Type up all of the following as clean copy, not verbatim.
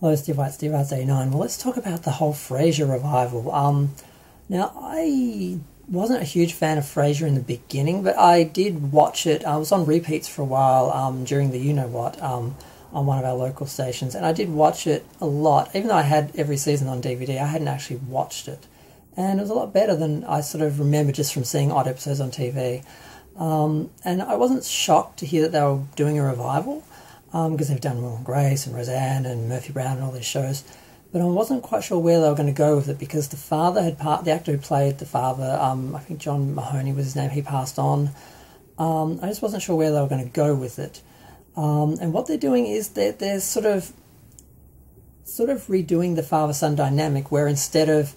Hello, Steve White, Steve Arts 89. Well, let's talk about the whole Frasier revival. Now, I wasn't a huge fan of Frasier in the beginning, but I did watch it. I was on repeats for a while during the you-know-what on one of our local stations, and I did watch it a lot. Even though I had every season on DVD, I hadn't actually watched it. And it was a lot better than I sort of remember just from seeing odd episodes on TV. And I wasn't shocked to hear that they were doing a revival, because they've done Will and Grace and Roseanne and Murphy Brown and all these shows. But I wasn't quite sure where they were going to go with it, because the father the actor who played the father, I think John Mahoney was his name, he passed on. I just wasn't sure where they were going to go with it. And what they're doing is they're sort of redoing the father-son dynamic, where instead of,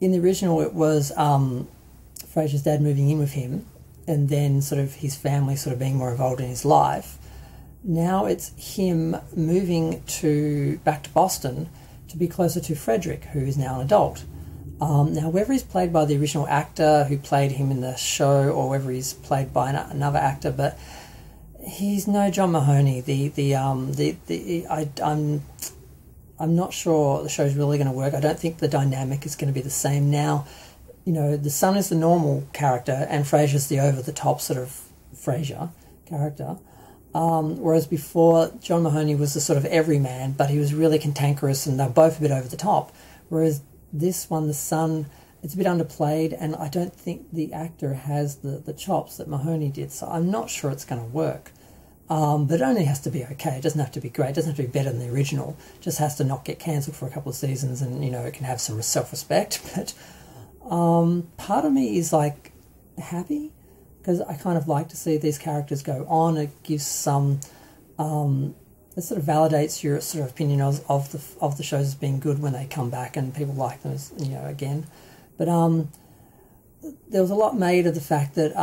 in the original it was Frasier's dad moving in with him, and then sort of his family sort of being more involved in his life. Now it's him moving back to Boston to be closer to Frederick, who is now an adult. Now, whether he's played by the original actor who played him in the show, or whether he's played by another actor, but he's no John Mahoney. I'm not sure the show's really going to work. I don't think the dynamic is going to be the same now. You know, the son is the normal character, and Frasier's the over-the-top sort of Frasier character. Whereas before, John Mahoney was the sort of everyman, but he was really cantankerous, and they're both a bit over the top. Whereas this one, the son, it's a bit underplayed, and I don't think the actor has the chops that Mahoney did, so I'm not sure it's going to work. But it only has to be okay. It doesn't have to be great. It doesn't have to be better than the original. It just has to not get cancelled for a couple of seasons, and, you know, it can have some self-respect. But part of me is, like, happy, because I kind of like to see these characters go on. It gives some, it sort of validates your sort of opinion of the shows as being good when they come back and people like them, as, you know, again. But there was a lot made of the fact that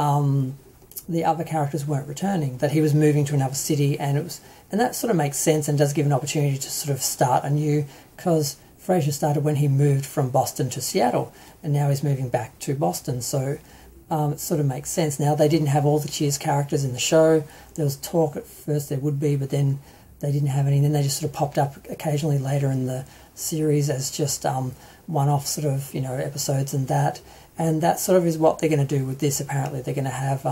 the other characters weren't returning, that he was moving to another city, and that sort of makes sense and does give an opportunity to sort of start anew, because Frasier started when he moved from Boston to Seattle, and now he's moving back to Boston, so it sort of makes sense. Now, they didn't have all the Cheers characters in the show. There was talk at first there would be, but then they didn't have any, and then they just sort of popped up occasionally later in the series as just one-off sort of, you know, episodes and that sort of is what they're going to do with this. Apparently they're going to have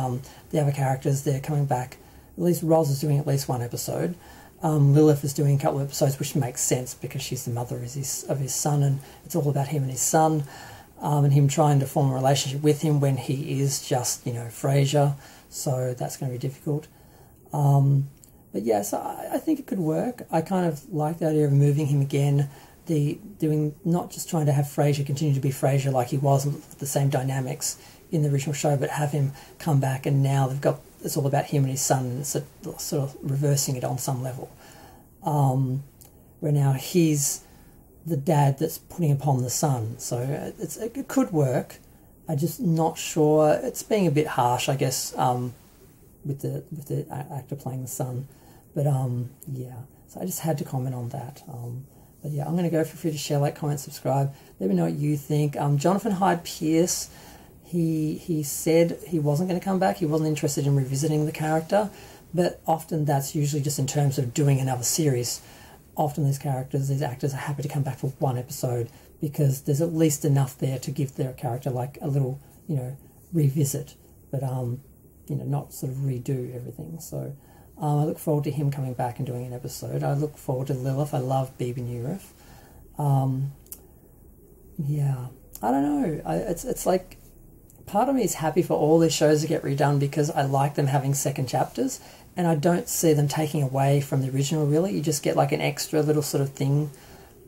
the other characters, they're coming back. At least Roz is doing at least one episode. Lilith is doing a couple of episodes, which makes sense because she's the mother of his son, and it's all about him and his son. And him trying to form a relationship with him when he is just, you know, Frasier. So that's going to be difficult. But yeah, so I think it could work. I kind of like the idea of moving him again, not just trying to have Frasier continue to be Frasier like he was with the same dynamics in the original show, but have him come back, and now it's all about him and his son, and it's sort of reversing it on some level. Where now he's the dad that's putting upon the son. So it could work. I'm just not sure. It's being a bit harsh, I guess, with the actor playing the son. But yeah, so I just had to comment on that. But yeah, I'm going to go. Feel free to share, like, comment, subscribe. Let me know what you think. Jonathan Hyde-Pierce, he said he wasn't going to come back. He wasn't interested in revisiting the character. But often that's usually just in terms of doing another series. Often these actors are happy to come back for one episode, because there's at least enough there to give their character like a little, you know, revisit, but you know, not sort of redo everything. So I look forward to him coming back and doing an episode. I look forward to Lilith. I love Bebe Neuwirth. Yeah, I don't know. It's like, part of me is happy for all these shows to get redone, because I like them having second chapters, and I don't see them taking away from the original, really. You just get like an extra little sort of thing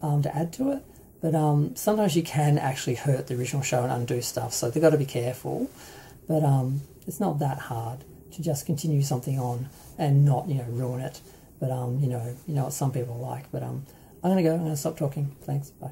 to add to it. But sometimes you can actually hurt the original show and undo stuff, so they've got to be careful. But it's not that hard to just continue something on and not, you know, ruin it. But you know what some people like. But I'm going to go. I'm going to stop talking. Thanks. Bye.